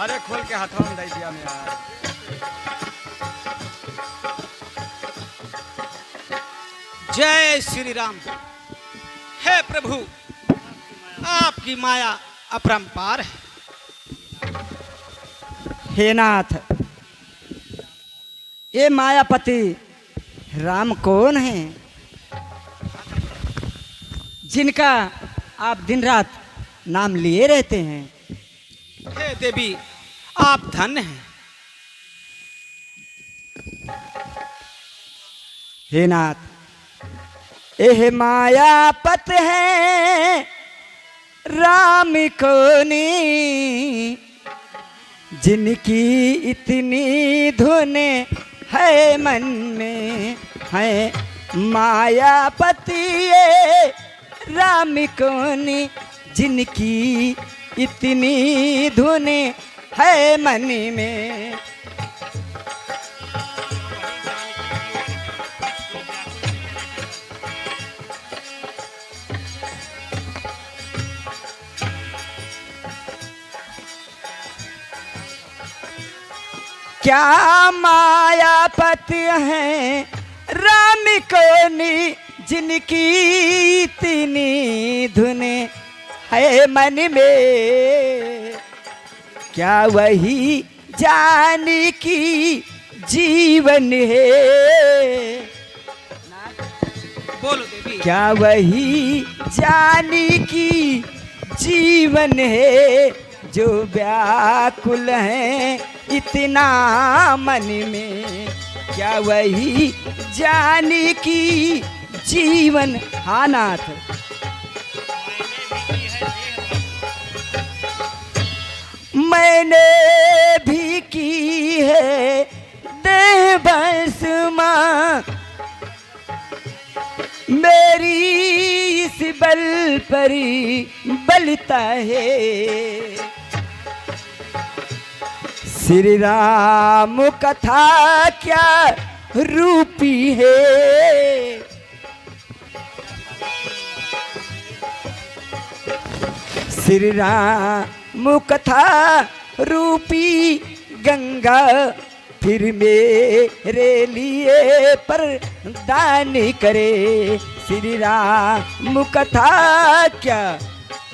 अरे खोल के हाथों में दे दिया मैं यार। जय श्री राम। हे प्रभु, आपकी माया अपरंपार है। हे नाथ, ये मायापति राम कौन है जिनका आप दिन रात नाम लिए रहते हैं? हे देवी, आप धन्य हैं। हे नाथ, यह मायापत है राम कोनी, जिनकी इतनी धुन है मन में है। मायापति ये राम कोनी, जिनकी इतनी धुन है मन में। क्या मायापति हैं राम कोनी, जिनकी इतनी धुन है मन में। क्या वही जानी की जीवन है? बोलो देवी। क्या वही जानी की जीवन है, जो व्याकुल है इतना मन में? क्या वही जानी की जीवन? हाँ नाथ, मैंने भी की है देह बस माँ, मेरी इस बल पर बलता है। श्री राम कथा क्या रूपी है? श्री राम कथा रूपी गंगा, फिर मेरे लिए प्रदान करे। श्री राम कथा क्या?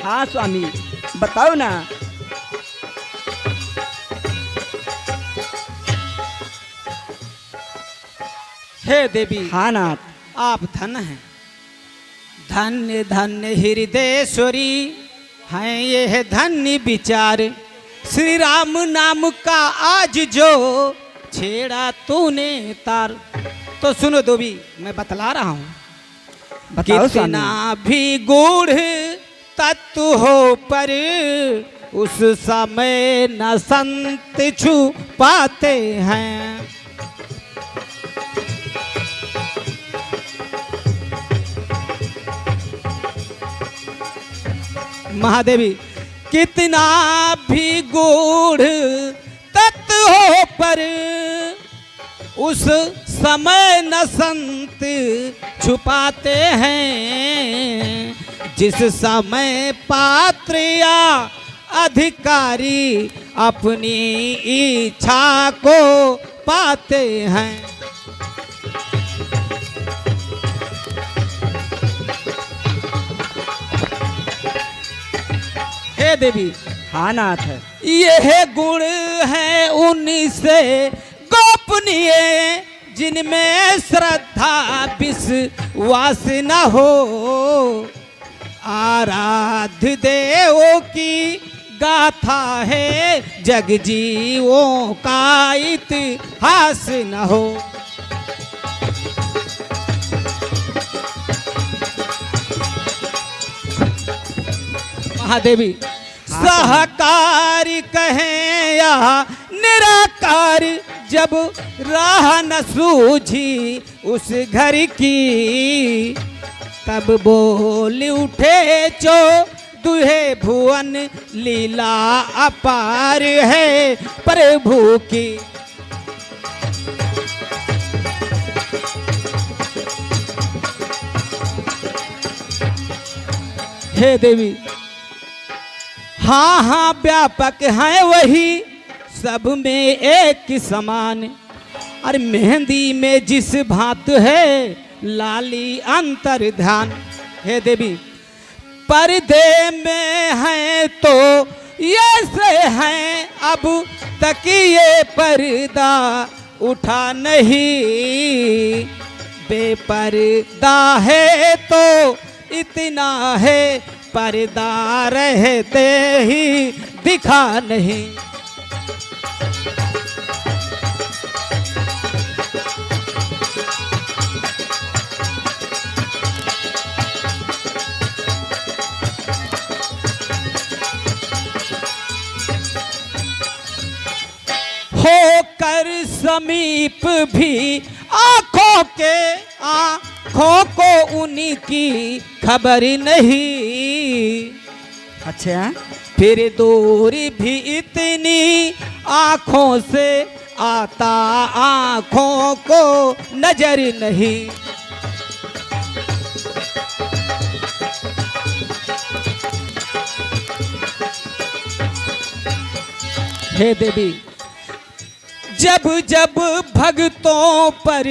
हाँ स्वामी, बताओ ना। हे देवी, हाँ नाथ, आप धन्य हैं। धन्य धन्य हृदयेश्वरी हैं ये धन्य विचार। श्री राम नाम का आज जो छेड़ा तूने तार। तो सुनो देवी, मैं बतला रहा हूँ। बताओ कितना स्वामी। भी गूढ़ तत्व हो पर उस समय न संत छुपाते हैं। महादेवी, कितना भी गूढ़ तत्व हो पर उस समय न संत छुपाते हैं। जिस समय पात्र या अधिकारी अपनी इच्छा को पाते हैं। हे देवी, हाँ नाथ, यह गुण है उनसे गोपनीय, जिनमें श्रद्धा विश्वास न हो। आराध्य देवों की गाथा है, जगजीवों का इतिहास न हो। महादेवी, सहकारी कहें या निराकार, जब राह न सूझी उस घर की, तब बोल उठे चो दुहे भुवन, लीला अपार है प्रभु की। हे देवी, हाँ हाँ व्यापक हैं वही सब में एक समान। अरे मेहंदी में जिस भांत है लाली अंतर ध्यान। हे देवी पर्दे में है तो ये से हैं, अब तक ये पर्दा उठा नहीं। बेपर्दा है तो इतना है, पर्दा रहते ही दिखा नहीं। होकर समीप भी आँखों को उनकी खबर नहीं। अच्छा, फिर दूरी भी इतनी आँखों से आता आँखों को नजर नहीं। हे देवी जब जब भक्तों पर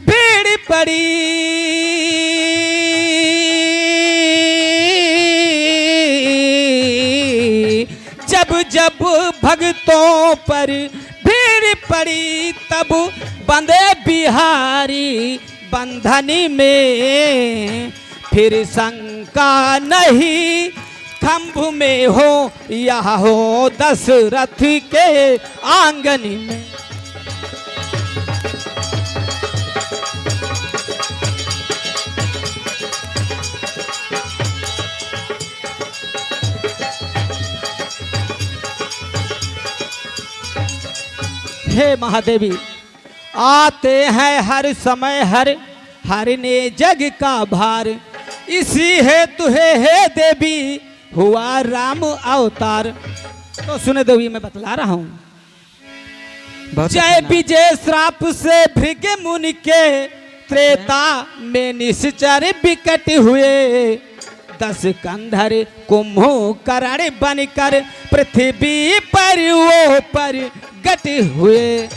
भीड़ पड़ी, जब जब भक्तों पर भीड़ पड़ी, तब बंदे बिहारी बंधनी में। फिर शंका नहीं खंभ में हो या हो दशरथ के आंगन में। हे महादेवी आते हैं हर समय हर ने जग का भार। इसी हेतु हे देवी हुआ राम अवतार। तो सुने देवी मैं बतला रहा हूँ। जय विजय श्राप से भृग मुनि के त्रेता में निश्चर विकट हुए। 10 कंधर कुंभकर्ण बनकर पृथ्वी पर वो पर गट हुए।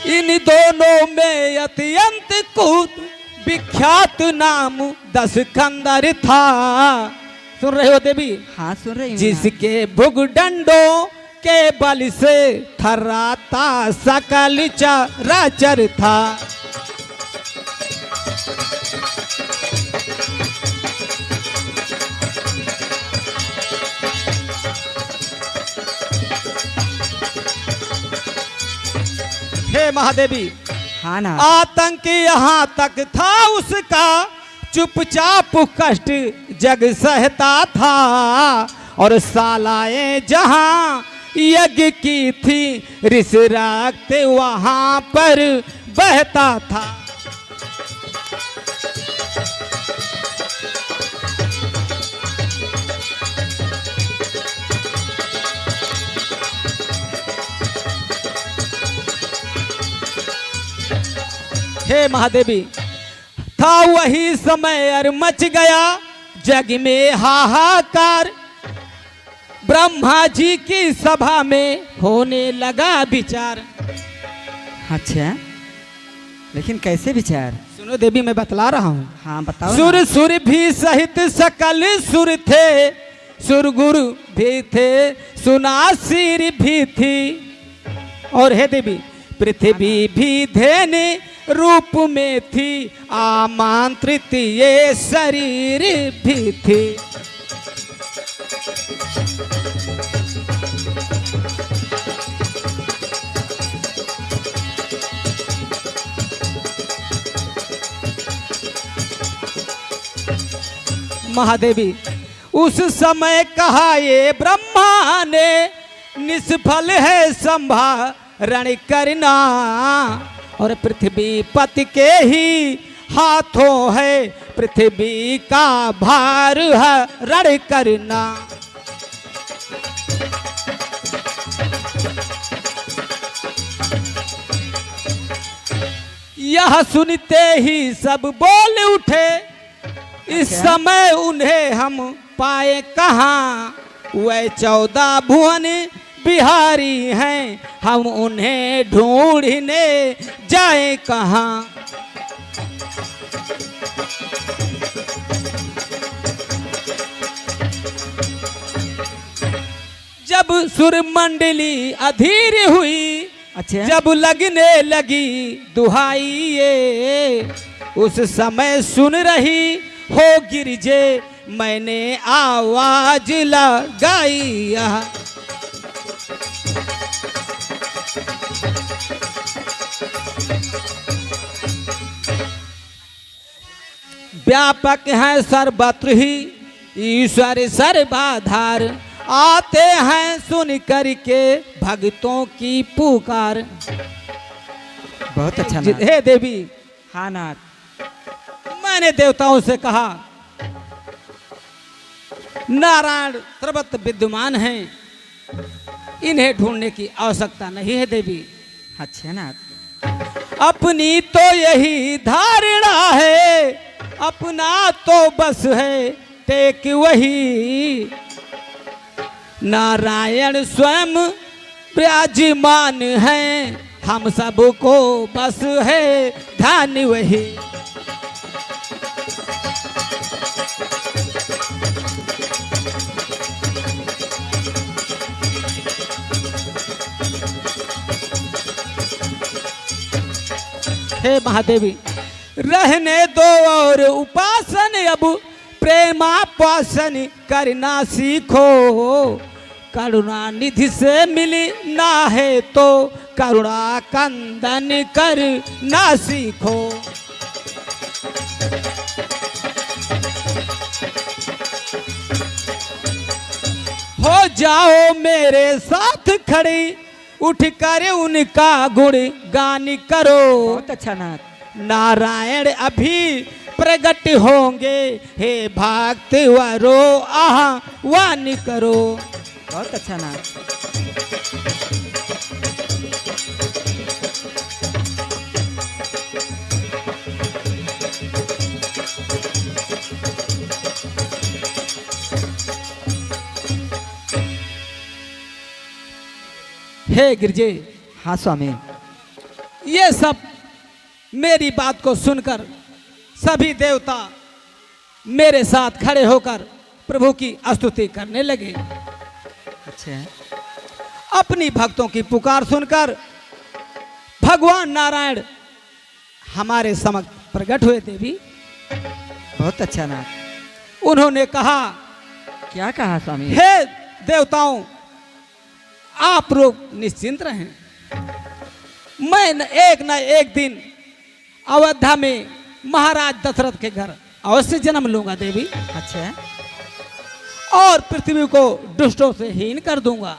इन दोनों में अत्यंत कूट विख्यात नाम 10 कंधर था। सुन रहे हो देवी? हाँ सुन रही हूँ। जिसके भुगडंडों के बल से थर्राता सकल चराचर था। हे महादेवी हाँ ना। आतंक यहाँ तक था उसका, चुपचाप कष्ट जग सहता था। और सालाएं जहाँ यज्ञ की थी, ऋष रक्त वहाँ पर बहता था। हे महादेवी था वही समय और मच गया जग में हाहाकार। ब्रह्मा जी की सभा में होने लगा विचार। अच्छा, लेकिन कैसे विचार? सुनो देवी मैं बतला रहा हूँ। हाँ बताओ। सुर सुर भी सहित सकल सुर थे, सुर गुरु भी थे, सुनासिर भी थी। और हे देवी पृथ्वी भी धेने रूप में थी, आमंत्रित ये शरीर भी थी। महादेवी उस समय कहा ये ब्रह्मा ने, निष्फल है संभारण करना। और पृथ्वी पति के ही हाथों है, पृथ्वी का भार हरण करना। यह सुनते ही सब बोल उठे, इस समय उन्हें हम पाए कहाँ, वह 14 भुवन बिहारी हैं, हम उन्हें ढूंढने जाए कहाँ। जब सुर मंडली अधीर हुई, अच्छा। जब लगने लगी दुहाई ये, उस समय सुन रही हो गिरजे, मैंने आवाज लगाई। व्यापक है सर्वत्र ही ईश्वर सर्वाधार, आते हैं सुन करके भक्तों की पुकार। बहुत अच्छा नाथ। हे देवी, हाँ नाथ। मैंने देवताओं से कहा नारायण सर्वत्र विद्यमान हैं, इन्हें ढूंढने की आवश्यकता नहीं है देवी। अच्छा नाथ। अपनी तो यही धारणा है, अपना तो बस है टेक वही, नारायण स्वयं विराजमान हैं, हम सबको बस है ध्यान वही। हे महादेवी, रहने दो और उपासन, अब प्रेमापासन करना सीखो, करुणा निधि से मिली ना है तो करुणा कंदन करना सीखो। हो जाओ मेरे साथ खड़ी, उठकर उनका गुण गान करो। बहुत अच्छा नाथ। नारायण अभी प्रकट होंगे, हे भक्त वरो आह्वान करो। बहुत अच्छा नाथ। हे गिरजे, हाँ स्वामी। ये सब मेरी बात को सुनकर सभी देवता मेरे साथ खड़े होकर प्रभु की स्तुति करने लगे। अच्छा। अपनी भक्तों की पुकार सुनकर भगवान नारायण हमारे समक्ष प्रकट हुए देवी। बहुत अच्छा नाथ। उन्होंने कहा, क्या कहा स्वामी? हे देवताओं, आप लोग निश्चिंत रहें, मैं एक न एक दिन अयोध्या में महाराज दशरथ के घर अवश्य जन्म लूंगा देवी। अच्छा। और पृथ्वी को दुष्टों से हीन कर दूंगा।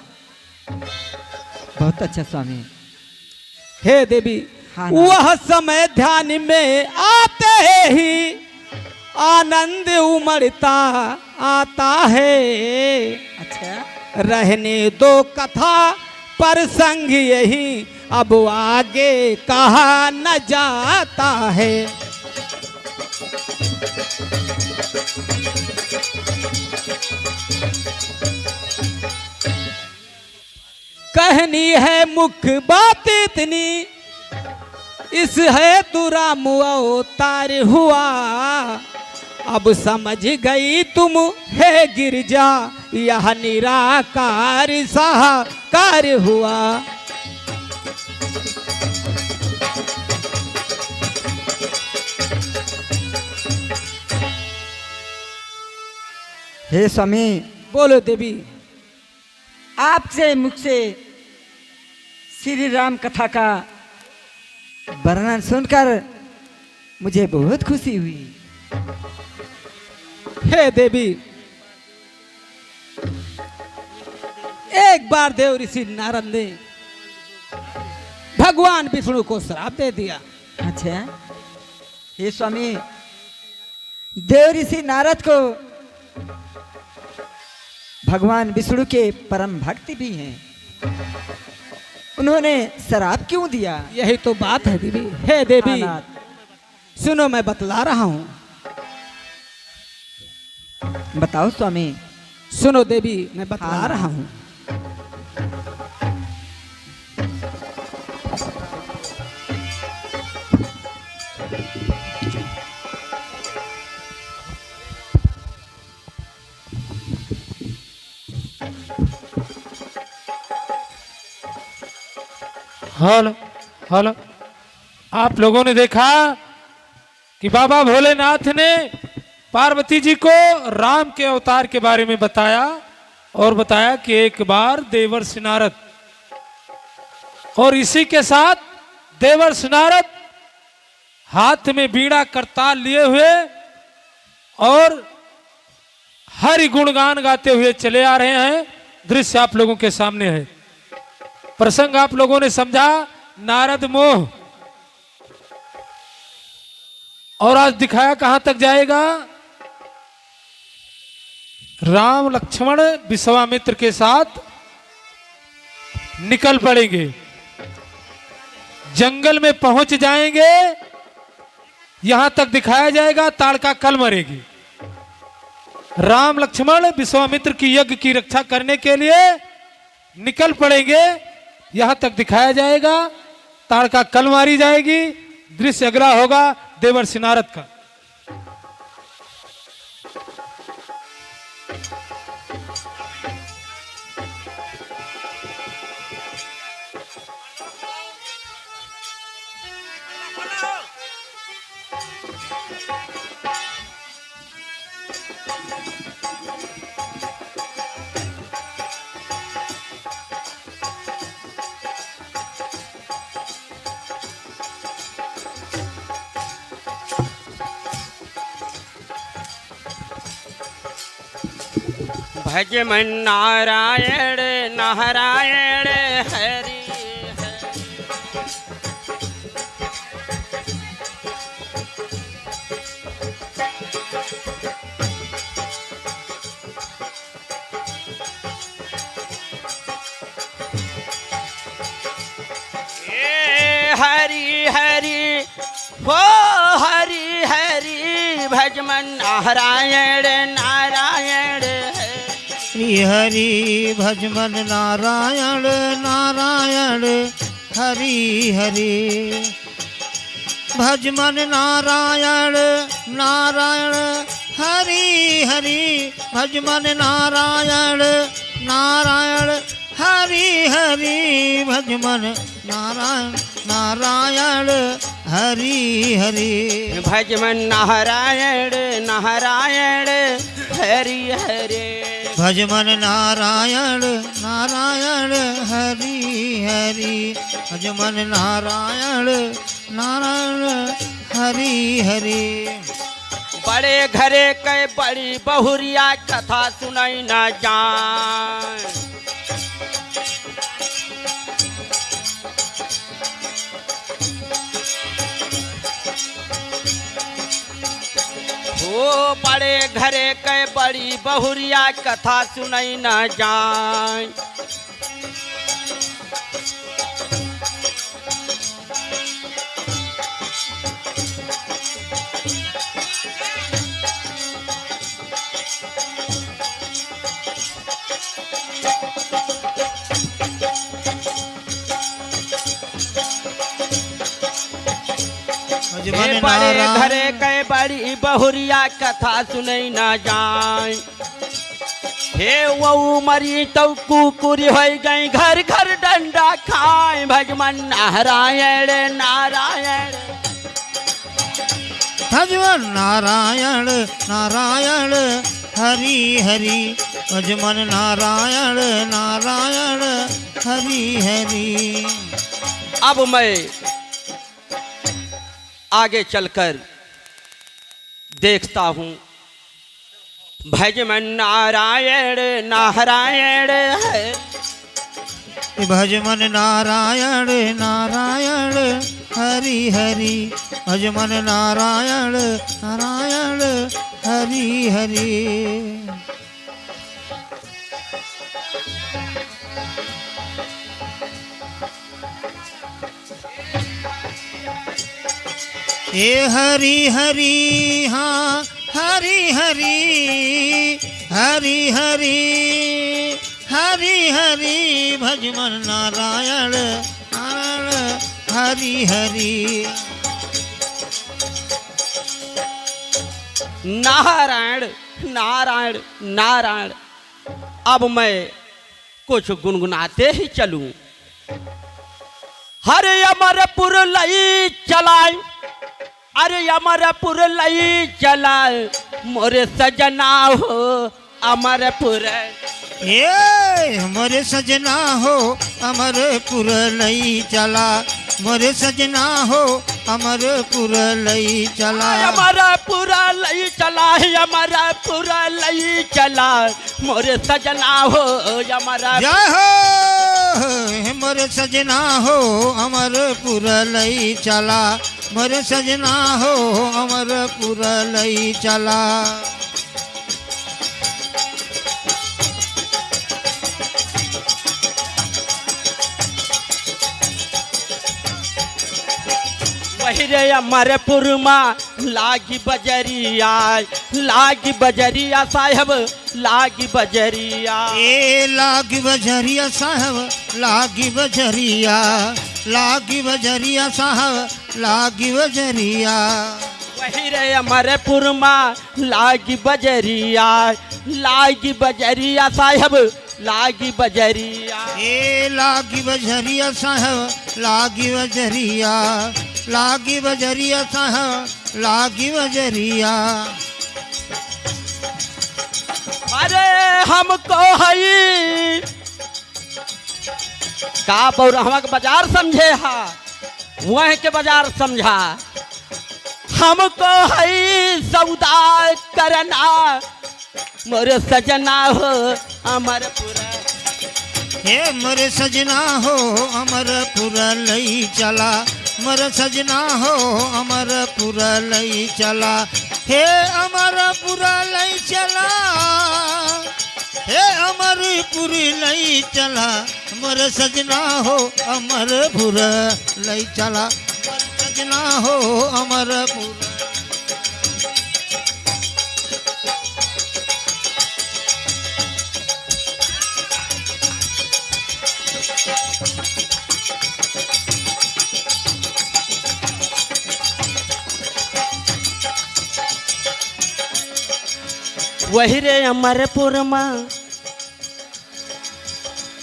बहुत अच्छा स्वामी। हे देवी, हाँ, वह समय ध्यान में आते ही आनंद उमड़ता आता है। अच्छा। रहने दो कथा पर संग यही, अब आगे कहा न जाता है। कहनी है मुख्य बात इतनी, इस है तू राम अवतार हुआ, अब समझ गई तुम है गिरजा, यह निराकार साकार हुआ। हे स्वामी, बोलो देवी। आपसे मुख से श्री राम कथा का वर्णन सुनकर मुझे बहुत खुशी हुई। हे देवी, एक बार देव ऋषि नारद ने भगवान विष्णु को श्राप दे दिया। अच्छा। हे स्वामी, देव ऋषि नारद को भगवान विष्णु के परम भक्ति भी हैं, उन्होंने श्राप क्यों दिया? यही तो बात है देवी। हे देवी, हाँ, सुनो मैं बतला रहा हूं। बताओ स्वामी। सुनो देवी, मैं बता हाँ। रहा हूँ। हेलो हेलो, आप लोगों ने देखा कि बाबा भोलेनाथ ने पार्वती जी को राम के अवतार के बारे में बताया और बताया कि एक बार देवर्षि नारद, और इसी के साथ देवर्षि नारद हाथ में बीड़ा करताल लिए हुए और हरि गुणगान गाते हुए चले आ रहे हैं। दृश्य आप लोगों के सामने है। प्रसंग आप लोगों ने समझा, नारद मोह, और आज दिखाया कहां तक जाएगा। राम लक्ष्मण विश्वामित्र के साथ निकल पड़ेंगे, जंगल में पहुंच जाएंगे। यहां तक दिखाया जाएगा ताड़का कल मरेगी। राम लक्ष्मण विश्वामित्र की यज्ञ की रक्षा करने के लिए निकल पड़ेंगे। यहां तक दिखाया जाएगा ताड़का कल मारी जाएगी। दृश्य अगला होगा देवर्षि नारद का। भज मन नारायण नारायण हरि हरि हरि हो हरि हरि भज मन नारायण नारायण श्री हरि भजमन नारायण नारायण हरि हरि भजमन नारायण नारायण हरि हरि भजमन नारायण नारायण हरि हरि भजमन नारायण नारायण हरि हरि भज मन नारायण नारायण हरि हरि भजमन नारायण नारायण हरि हरि भजमन नारायण नारायण हरि हरि बड़े घरे के बड़ी बहुरिया कथा सुनाई न जान। ओ बड़े घरे के बड़ी बहुरिया कथा सुनाई न जान। भजमन बड़े घरे नारायण के बड़ी बहुरिया कथा सुनई न जाए। हे वो मरी तो कुकुरी हो गई घर घर डंडा खाए। भजमन नारायण नारायण भजमन नारायण नारायण हरि हरि भजमन नारायण नारायण हरि हरि। अब मैं आगे चलकर देखता हूँ भजमन नारायण नारायण है। भजमन नारायण नारायण हरि हरि भजमन नारायण नारायण हरि हरि। हे हरि हरि हाँ हरि हरि हरि हरि हरि हरि भजमन नारायण नारायण हरि हरि। नारायण नारायण नारायण। अब मैं कुछ गुनगुनाते ही चलूं। हरे अमरपुर लई चलाए, अरे अमरपुर लई चलाए, मोरे सजना हो अमरपुर। ये मोरे सजना हो अमरपुर लई चला, मोरे सजना हो अमरपुर लई चला। अमरपुर लई चला, अमरपुर लई चला, मोरे सजना हो अमर। जय हो मोरे सजना हो अमरपुर लई चला, मोरे सजना हो अमरपुर लई चला। वही रे अमरपुर माँ लागी बजरिया, लागी बजरिया साहब लागी बजरिया। ए लागी बजरिया साहब लागी बजरिया, लागी बजरिया साहब लागी बजरिया। वही रे अमरपुर माँ लागी बजरिया, लागी बजरिया साहब लागी बजरिया। ए लागी बजरिया साहब लागी बजरिया, लागी बजरिया साहब लागी बजरिया। अरे हमको हई का बौरहवा के बाजार समझे हा, वह के बाजार समझा। हमको हई सौदा करना, मोरे सजना हो अमरपुर। हे मोरे सजना हो अमरपुर लई चला, मोरे सजना हो अमरपुर लई चला। हे अमरपुर लई चला, हे अमरपुर लई चला, मोरे सजना हो अमरपुर लई चला, मोरे सजना हो अमरपुर। वही रे अमरपुर माँ,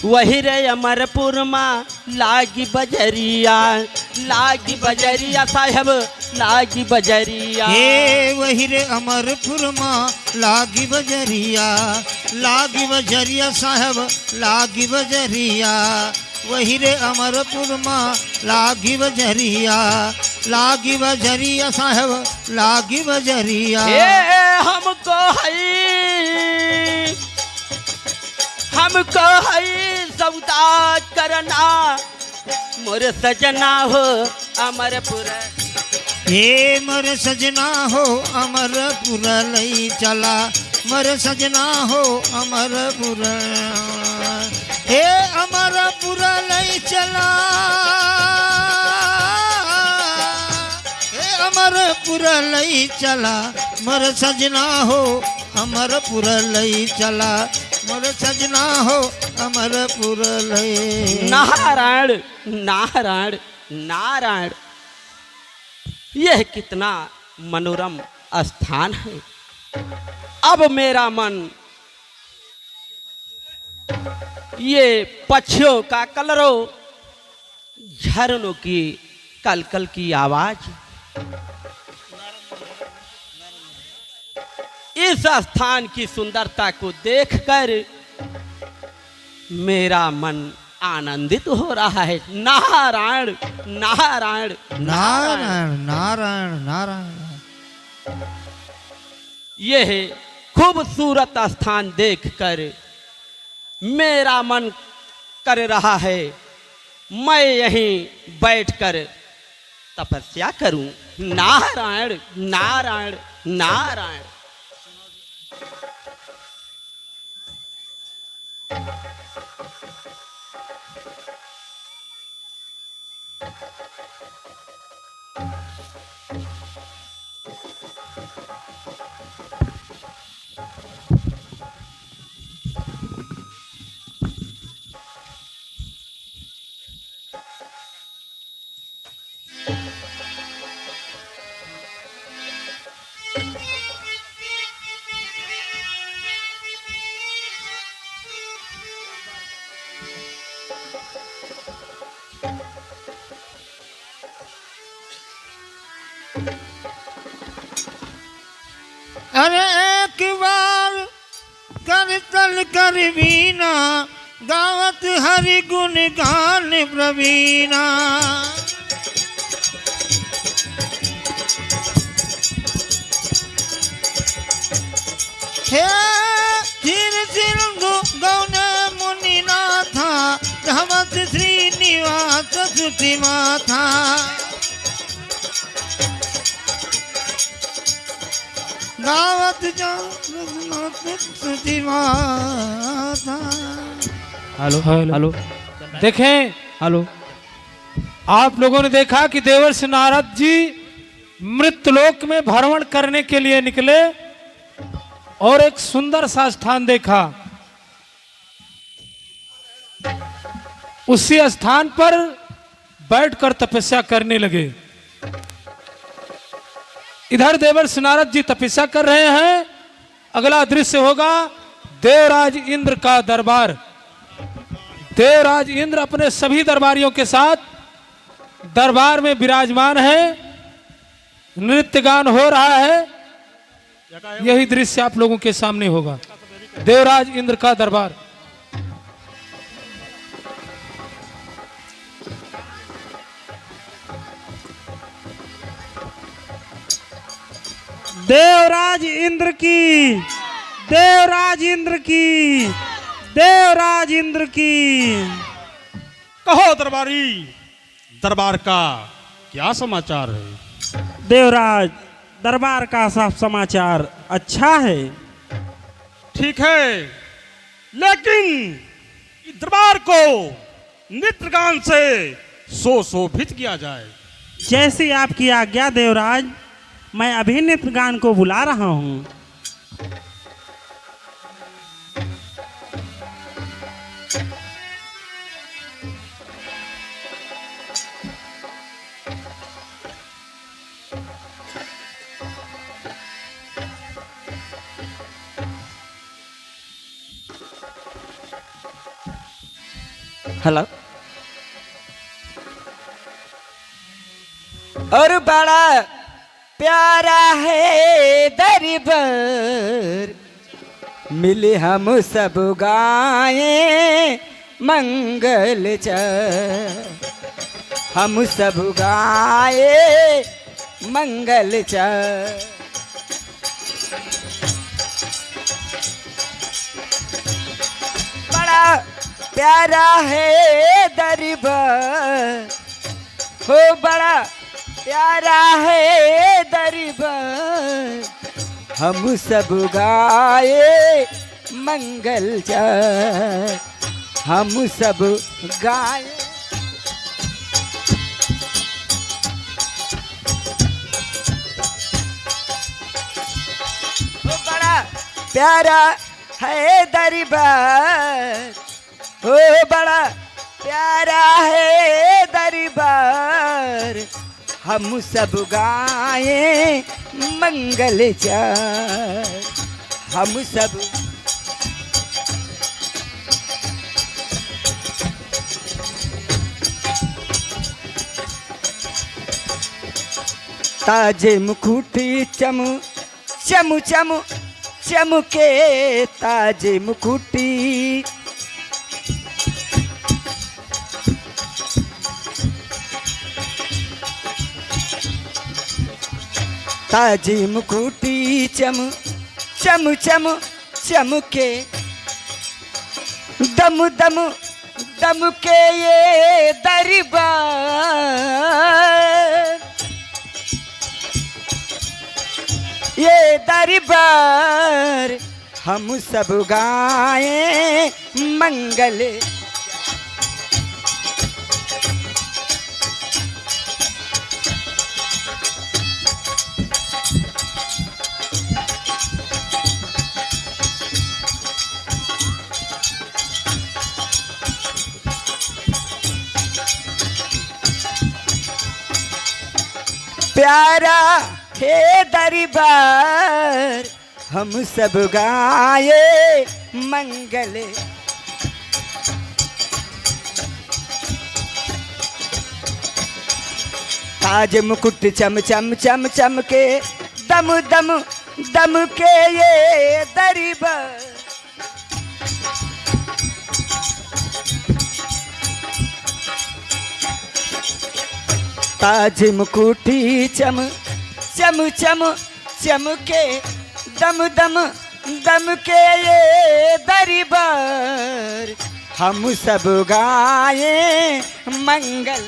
वही रे अमरपुर माँ लागी बजरिया, लागी बजरिया साहब लागी बजरिया। हे वही रे अमरपुर माँ लागी बजरिया, लागी बजरिया साहब लागी बजरिया। वही रे अमरपुर माँ लागी बजरिया, लागी बजरिया साहब लागी बजरिया। हमको हई सौदा करना, मोरे सजना हो अमरपुर। हे मोरे सजना हो अमरपुर लई चला, मोरे सजना हो अमरपुर। हे अमरपुर लई चला, हे अमरपुर लई चला, मोरे सजना हो अमरपुर लई चला, मोरे सजना हो अमरपुर लई। नारायण नारायण नारायण। यह कितना मनोरम स्थान है। अब मेरा मन ये पक्षियों का कलरव, झरनों की कलकल की आवाज, इस स्थान की सुंदरता को देखकर मेरा मन आनंदित हो रहा है। नारायण नारायण नारायण नारायण नारायण। यह खूबसूरत स्थान देखकर मेरा मन कर रहा है मैं यहीं बैठकर तपस्या करूं। नारायण नारायण नारायण। अरे एक बार कर तल कर बीना गावत हरि गुण गान प्रवीणा। हे धीर सिर गौन मुनि नाथा धमत श्रीनिवास सुति माथा। गावत सुति माथा। Hello hello. हेलो देखें, हेलो। आप लोगों ने देखा कि देवर्षि नारद जी मृत्यलोक में भ्रमण करने के लिए निकले और एक सुंदर सा स्थान देखा। उसी स्थान पर बैठकर तपस्या करने लगे। इधर देवर्षि नारद जी तपस्या कर रहे हैं। अगला दृश्य होगा देवराज इंद्र का दरबार। देवराज इंद्र अपने सभी दरबारियों के साथ दरबार में विराजमान है। नृत्य गान हो रहा है। यही दृश्य आप लोगों के सामने होगा। देवराज इंद्र का दरबार। देवराज इंद्र की, देवराज इंद्र की, देवराज इंद्र की। कहो दरबारी, दरबार का क्या समाचार है? देवराज, दरबार का साफ समाचार अच्छा है। ठीक है, लेकिन इस दरबार को नृत्य गान से सुशोभित किया जाए। जैसी आपकी आज्ञा देवराज। मैं अभी नृत्य गान को बुला रहा हूँ। हेलो। और बड़ा प्यारा है दरबार, मिले हम सब गाए मंगल च। हम सब गाए मंगल च। बड़ा प्यारा है दरबार, हो बड़ा प्यारा है दरबार। हम सब गाए मंगल च। हम सब गाए। हो बड़ा प्यारा है दरबार, हो बड़ा प्यारा है दरबार। हम सब गाए मंगल च। हम सब ताजे मुकुटी चम चम चम चमके ताजे मुकुटी। ताजी मुकुटी चम चम चम चमके। दम दम दम के ये दरबार, ये दरबार। हम सब गाए मंगल। प्यारा हे दरबार हम सब गाए मंगल। ताज मुकुट चम चम चम चम के दम दम दम के ये दरबार। ताज मुकुटी चम चम चम चम के दम दम दम के ये दरबार हम सब गाए मंगल।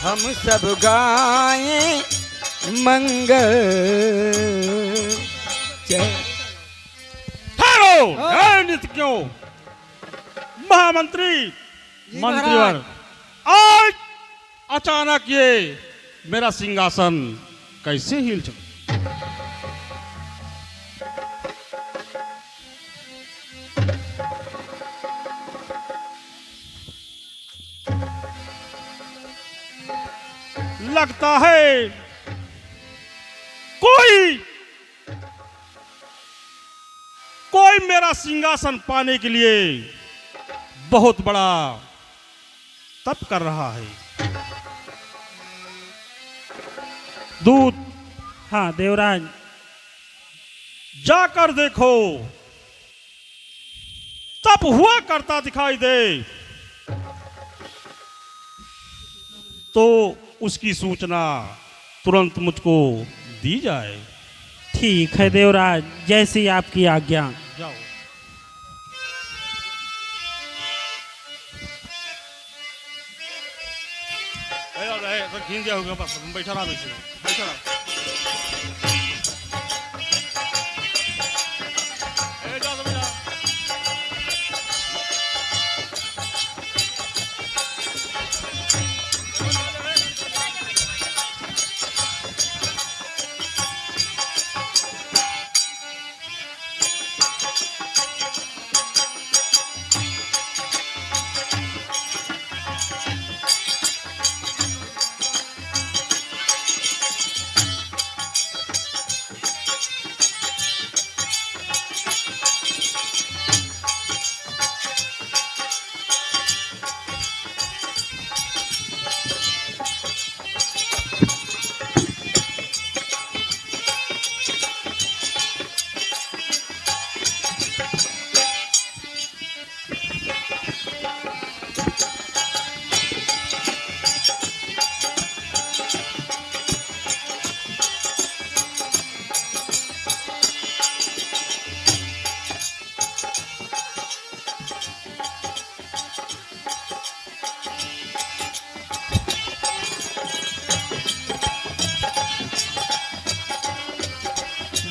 हम सब गाए मंगल। ठहरो, ए नित्यों, महामंत्री मंत्रीवर, आज अचानक ये मेरा सिंहासन कैसे हिल चुका? लगता है कोई मेरा सिंहासन पाने के लिए बहुत बड़ा तप कर रहा है। दूत, हाँ देवराज, जाकर देखो, तप हुआ करता दिखाई दे तो उसकी सूचना तुरंत मुझको दी जाए। ठीक है देवराज, जैसी आपकी आज्ञा। जाओ। खींच गया होगा, बस बैठा रहा, बैठा रहा। जाओ सब जाओ।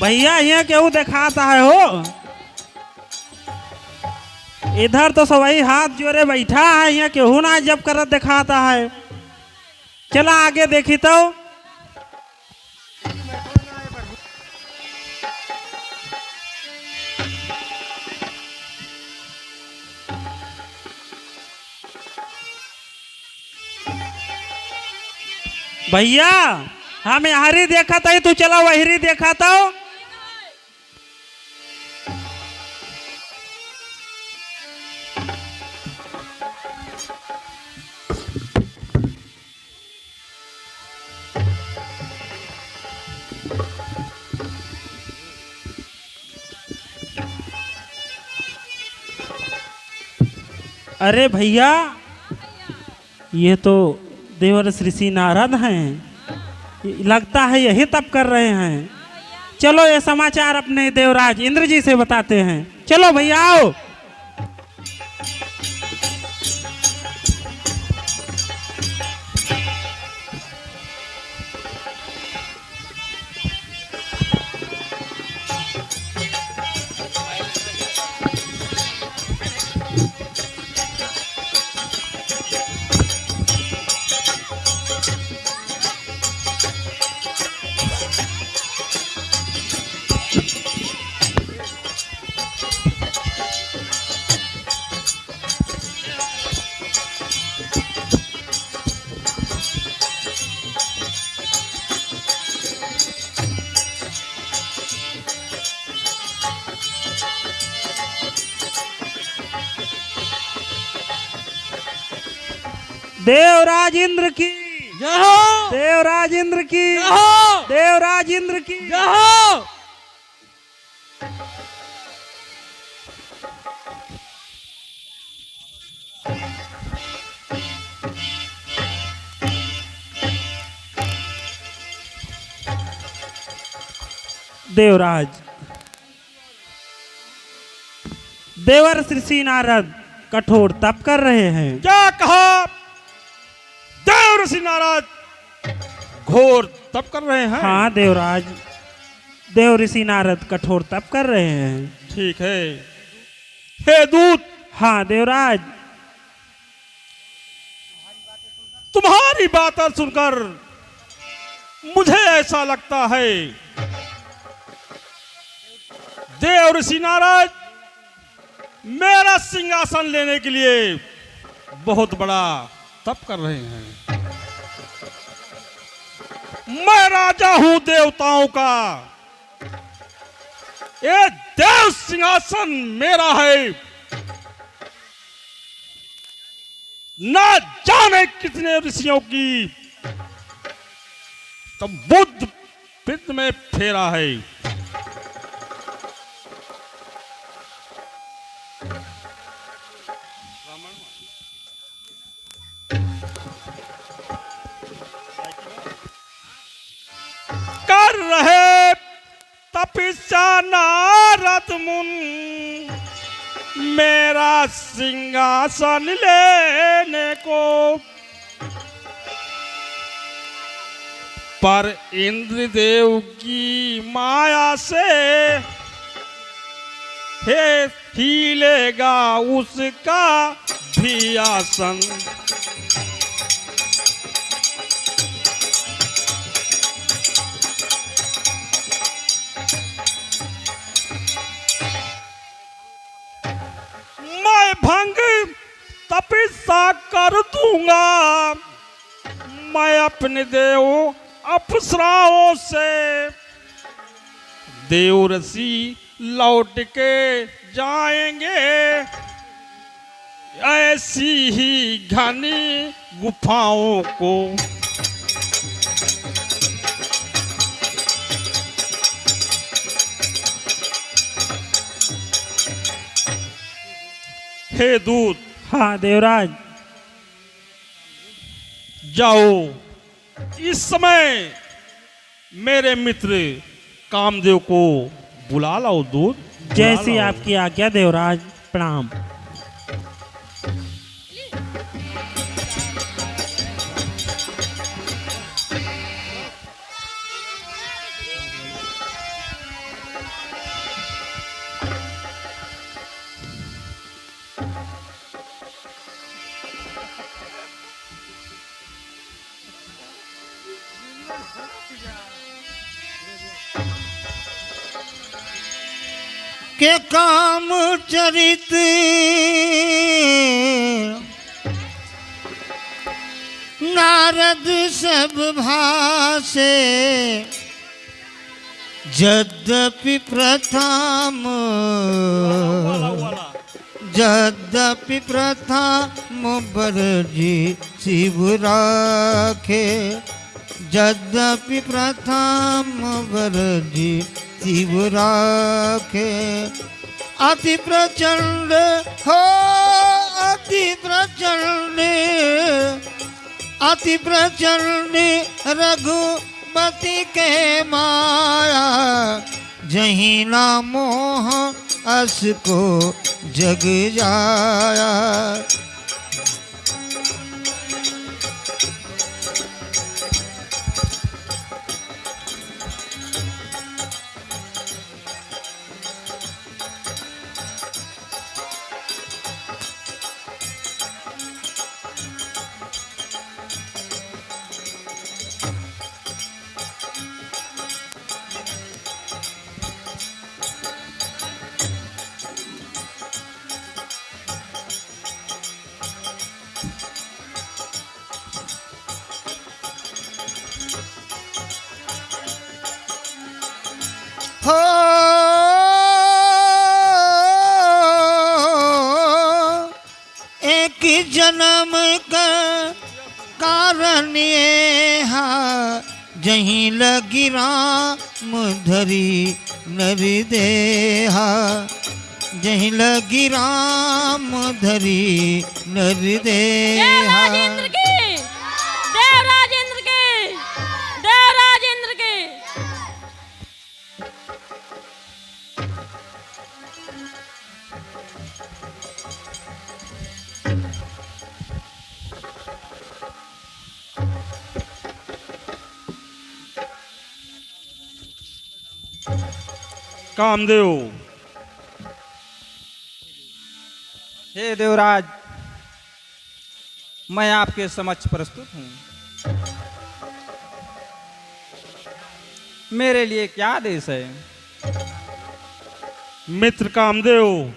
भैया यहाँ केहू दिखाता है हो? इधर तो सभी हाथ जोड़े बैठा है, यहाँ केहू ना जब करत दिखाता है। चला आगे देखी तो। भैया हम यहाँ देखा था, तू चला वही देखा था। अरे भैया, ये तो देवर श्री नारद हैं, लगता है यही तप कर रहे हैं। चलो ये समाचार अपने देवराज इंद्र जी से बताते हैं। चलो भैया आओ। देवराज इंद्र की, जय हो, देवराज इंद्र की, जय हो, देवराज इंद्र की। जय हो। देवराज, देवर ऋषि नारद कठोर तप कर रहे हैं। क्या कहा? देव ऋषि नारद घोर तप कर रहे हैं। हाँ देवराज, देव ऋषि नारद कठोर तप कर रहे हैं। ठीक है। हे दूत, हाँ देवराज, तुम्हारी बातें सुनकर मुझे ऐसा लगता है देव ऋषि नारद मेरा सिंहासन लेने के लिए बहुत बड़ा तप कर रहे हैं। मैं राजा हूं देवताओं का, ये देव सिंहासन मेरा है। ना जाने कितने ऋषियों की तब बुद्ध पित्त में फेरा है। कर रहे तपस्या नारद मुनि मेरा सिंहासन लेने को, पर इंद्रदेव की माया से हे हिलेगा उसका भी आसन। मैं भंग तपस्या कर दूंगा, मैं अपने देव अप्सराओं से देव ऋषि लौट के जाएंगे ऐसी ही घनी गुफाओं को। हे दूत, हाँ देवराज, जाओ इस समय मेरे मित्र कामदेव को बुला लाओ। दूत, जैसी आपकी आज्ञा देवराज, प्रणाम। के काम चरित नारद सब भासे, यद्यपि प्रथम यद्यपि प्रथम बरजी शिव राखे, यद्यपि प्रथम बरजी शिव राखे। अति प्रचंड हो अति प्रचंड, अति प्रचंड रघुपति के माया, जहीं ना मोह अस को जग जाया। हो एक जन्म का जहीं लगी राम धरी नर देहा, जहीं लगी राम धरी नर देहा। देवराज इंद्र की, देवराज इंद्र की, देवराज इंद्र की। कामदेव, हे देवराज, मैं आपके समक्ष प्रस्तुत हूँ। मेरे लिए क्या आदेश है? मित्र कामदेव,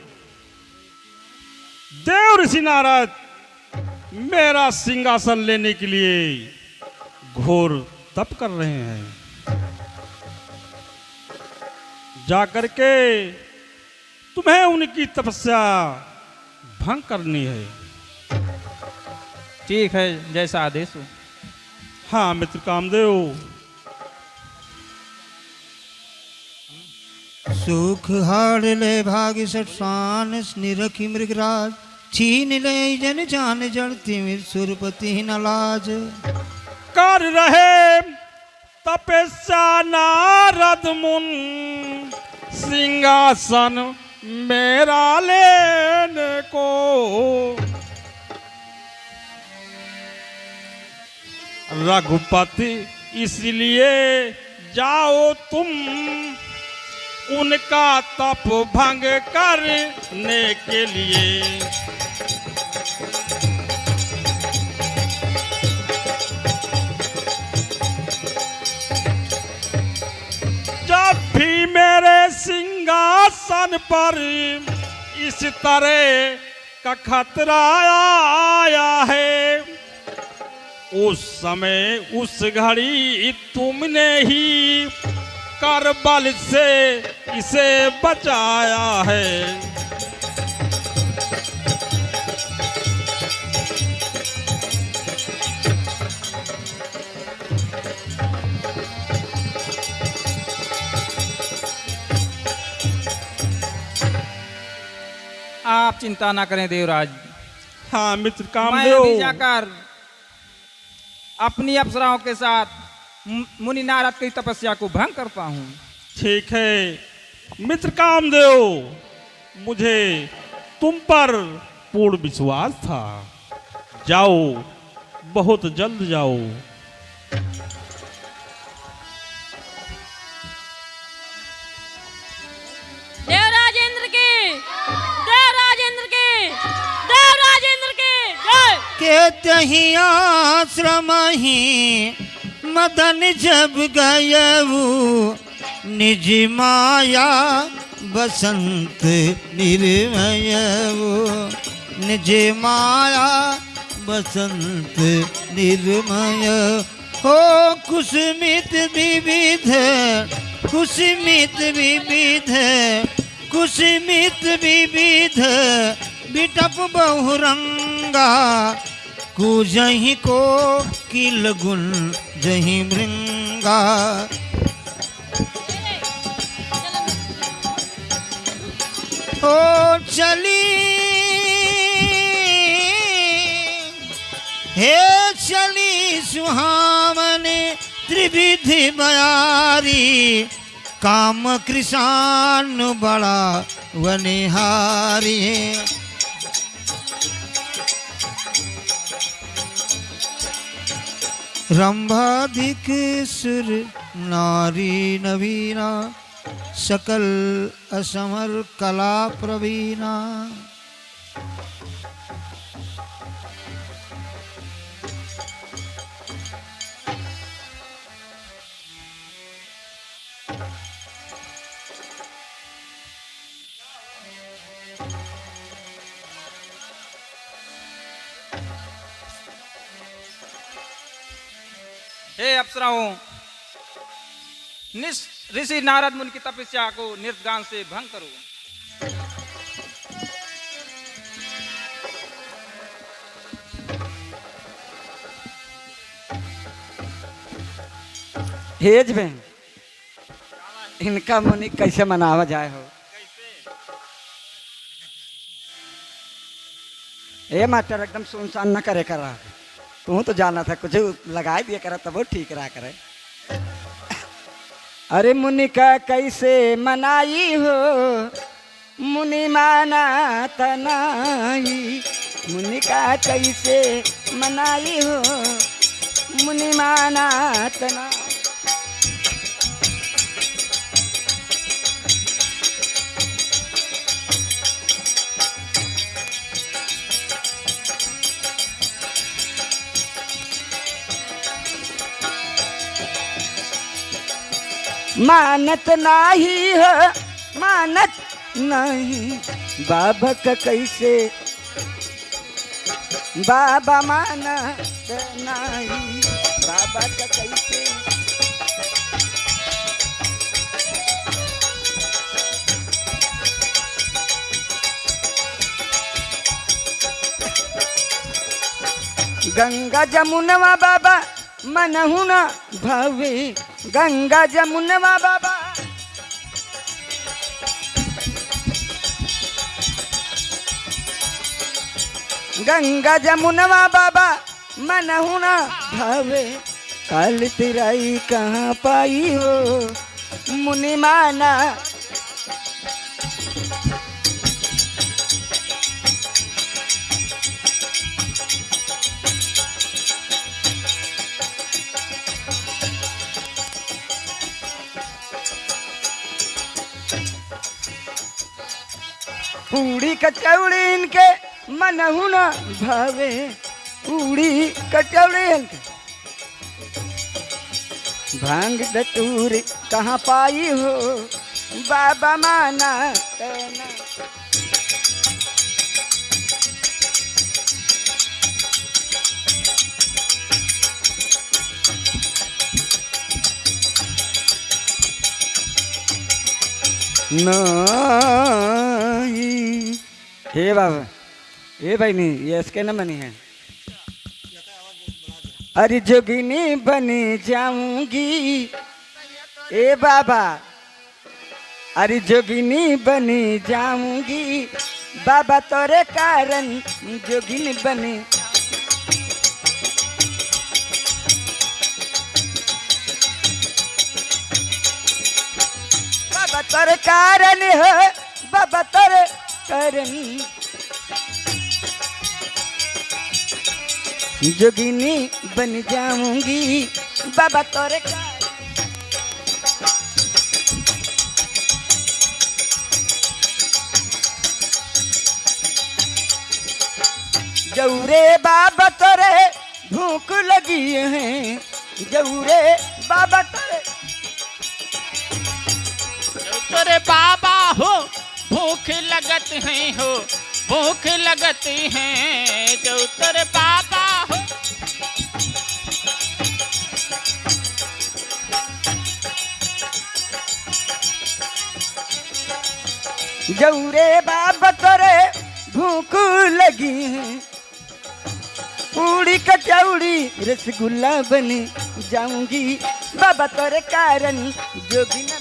देव ऋषि नारद मेरा सिंहासन लेने के लिए घोर तप कर रहे हैं। जाकर के तुम्हें उनकी तपस्या भंग करनी है। ठीक है, जैसा आदेश हो। हाँ मित्र कामदेव। सुख हाड़ ले भाग्य सठान निरखी मृगराज, छीन ले जन जान जड़ती मिर सुरपति न लाज। कर रहे तपस्या नारद मुन, सिंहासन मेरा लेने को। रघुपति इसलिए जाओ तुम, उनका तप भंग करने के लिए। जब भी मेरे सिंहासन पर इस तरह का खतरा आया है, उस समय उस घड़ी तुमने ही कर बल से इसे बचाया है। आप चिंता ना करें देवराज, हाँ मित्र मैं कामदेव। अभी जाकर अपनी अप्सराओं के साथ मुनि नारद की तपस्या को भंग करता हूँ। ठीक है मित्र कामदेव, मुझे तुम पर पूर्ण विश्वास था। जाओ, बहुत जल्द जाओ। देवराज इंद्र की, देवराज इंद्र की, देवराज इंद्र की जय। के तही आश्रम ही मदन जब गयऊ, निज माया बसंत निर्मयऊ, निज माया बसंत निर्मय। हो कुसुमित विविध, कुसुमित विविध, कुसुमित विविध, बिटप बहुरंगा। कुजही को किल गुण जही मृंगा। ओ चली हे चली सुहामने त्रिविधि बयारी, काम कृषान बड़ा वनिहारी। रंभाधिक सुर नारी नवीना, सकल असमर कला प्रवीणा। हे अप्सराओं, ऋषि नारद मुनि की तपस्या को नृत्यगान से भंग करो। हेज में इनका मुनि कैसे मनावा जाए हो। ए मास्टर एकदम सुनसान न करे करा, तू तो जाना था कुछ लगा दिया करा तब वो ठीक रहा करे। अरे मुनि का कैसे मनाई हो, मुनि माना तनाई। मुनि का कैसे मनाई हो, मुनि माना तनाई। मानत नाही है, मानत नहीं बाबा का कैसे, बाबा मानत नहीं बाबा का कैसे। गंगा जमुनवा बाबा मनहु न भावे, गंगा जमुनवा बाबा गंगा जमुनवा बाबा मनहु न भावे। काल तिराई कहाँ पाई हो, मुनि माना। पूड़ी कचौड़ी इनके मनहु न भावे, पूड़ी कचौड़ी इनके। भांग धतूर कहाँ पाई हो, बाबा माना कहना। नहीं हे बाबा, हे भाई नहीं, ये इसके न बनी है। अरे जोगिनी बनी जाऊंगी ए बाबा, अरे जोगिनी बनी जाऊंगी बाबा तोरे कारण जोगिनी बनी। बाबा तोरे कारण हो, बाबा तोरे कारण जोगिनी बन जाऊंगी बाबा तोरे कारण। जौरे बाबा तोरे भूख लगी है, जौरे बाबा तोरे, तोरे बाबा हो भूख लगत है हो, भूख लगती है जो तोरे बाबा हो। जौरे बाबा तोरे भूख लगी है, पूड़ी कचौड़ी रसगुल्ला बनी जाऊंगी बाबा तोरे कारण जोगी न बनी।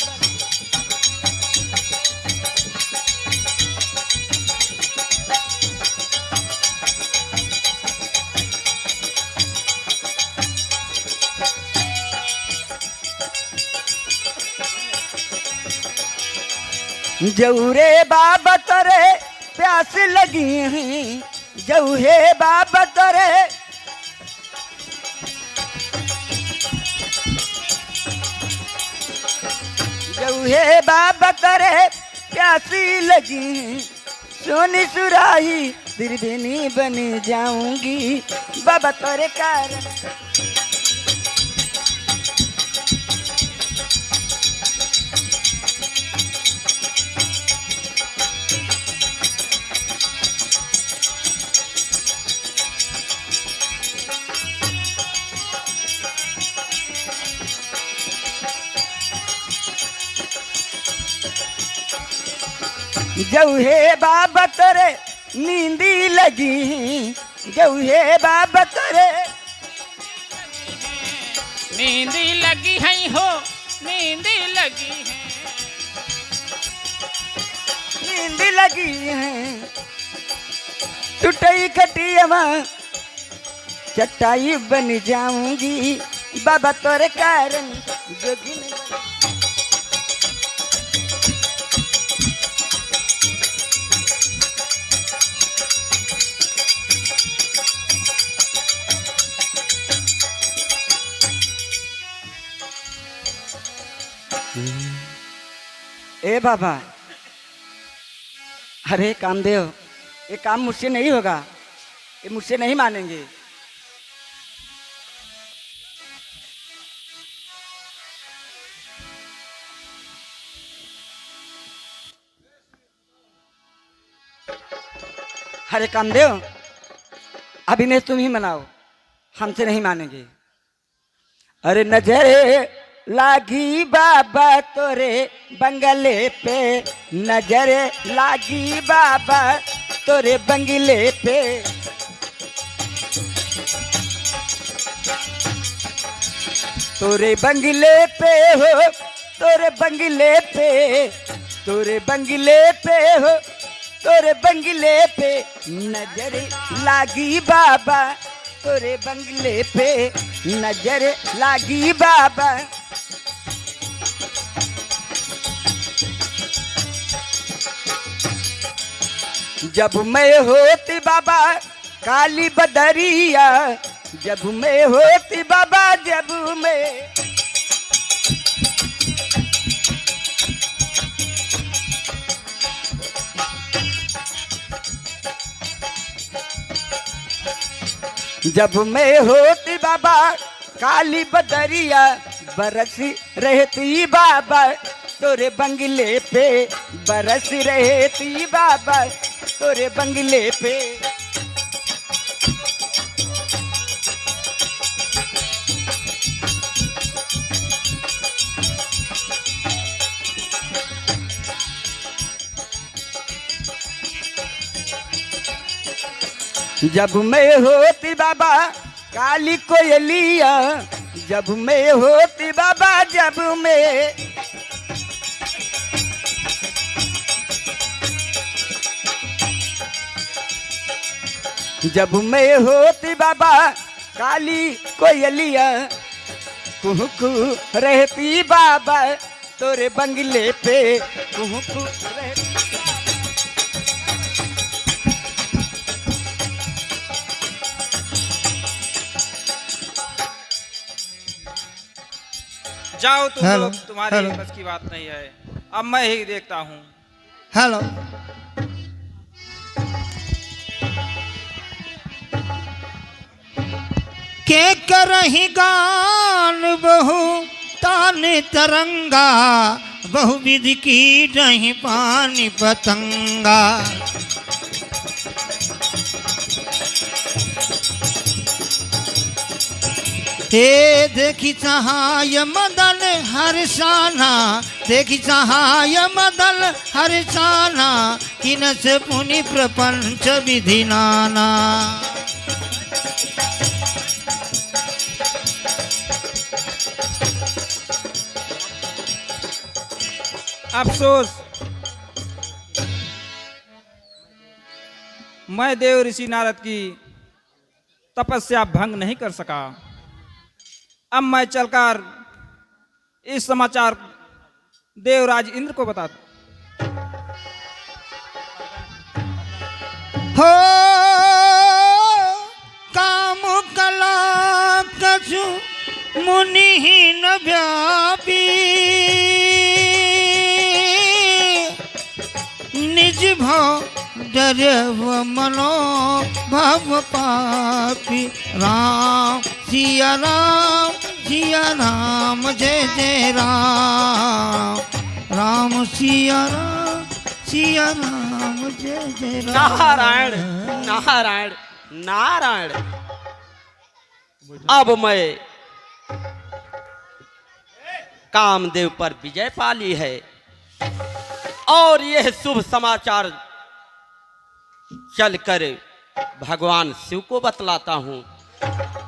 जौरे बाबा तोरे प्यास लगी है, जौहे बाबा तोरे जौहे बाबा तोरे प्यासी लगी है। सोनी सुराही त्रिवेणी बनी जाऊंगी बाबा तोरे कारण। जौहे बाबा तोरे नींदी लगी, जौहे बाबा तोरे नींद लगी है हो, नींद लगी है, नींद लगी है। टूटई खटियावा चटाई बन जाऊंगी बाबा तोरे कारण जोगिन बन। ए बाबा, अरे कामदेव, ये काम मुझसे नहीं होगा, ये मुझसे नहीं मानेंगे। अरे कामदेव, अभी नहीं तुम ही मनाओ, हमसे नहीं मानेंगे। अरे नजर लागी बाबा तोरे बंगले पे, नजर लागी बाबा तोरे बंगले पे। तोरे बंगले पे हो, तोरे बंगले पे, तोरे बंगले पे हो, तोरे बंगले पे नजर लागी बाबा तोरे बंगले पे, नजर लागी बाबा। जब मैं होती बाबा काली बदरिया, जब मैं होती बाबा, जब मैं जब मैं होती बाबा काली बदरिया, बरस रहती बाबा तोरे बंगले पे, बरस रहती बाबा तोरे बंगले पे। जब मैं होती बाबा काली कोयलिया, जब मैं होती बाबा, जब मैं जब मैं होती बाबा काली कोयलिया, कुहू रहती बाबा तोरे बंगले पे, कुहू रहती। जाओ तुम हेलो, लोग, तुम्हारी हेलो। बस की बात नहीं है, अब मैं ही देखता हूँ। हेलो, के करही गान बहु तान तरंगा, बहु विधि की नहीं पानी पतंगा। हे देखी सहाय मदन हर्षाना, देखी सहाय मदन हर्षाना, किनस पुनि प्रपंच विधि नाना। अफसोस, मैं देव ऋषि नारद की तपस्या भंग नहीं कर सका। अब मैं चलकर इस समाचार देवराज इंद्र को बता। हो काम कला कछु मुनिहीन व्यापी, निज भाव डरव मनो भव पापी। राम सिया राम, सिया राम, जय जय राम। राम सिया राम, सिया राम, जय जय राम। नारायण नारायण नारायण। अब मैं कामदेव पर विजय पाली है और यह शुभ समाचार चलकर भगवान शिव को बतलाता हूँ।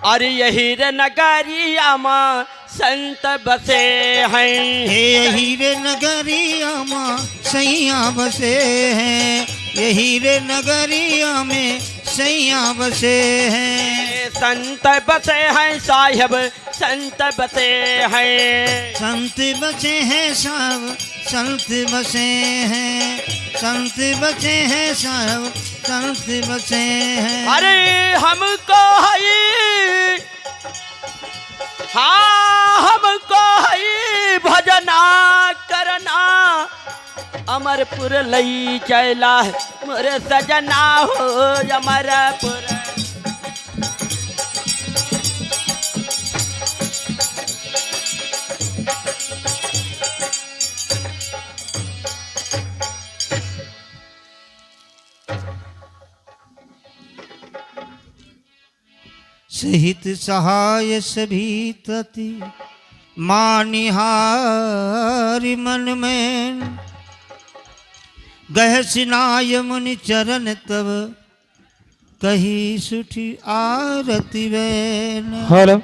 अरे यही रे नगरिया माँ संत बसे हैं। हे हीरे नगरिया माँ सैया बसे हैं, यही रे नगरिया में सैया बसे हैं। संत बसे हैं साहिब संत बसे हैं। संत बसे हैं साहब संत बसे हैं, संत बसे हैं साहब संत बसे हैं। अरे हमको है, हाँ हमको है भजना करना, अमरपुर लई चला मोरे सजना हो अमरपुर। सहित सहाय सभी तति मानिहारि मन में, गह सिनाय मुनि चरण तब कही सुठी आरती वैन। हेलो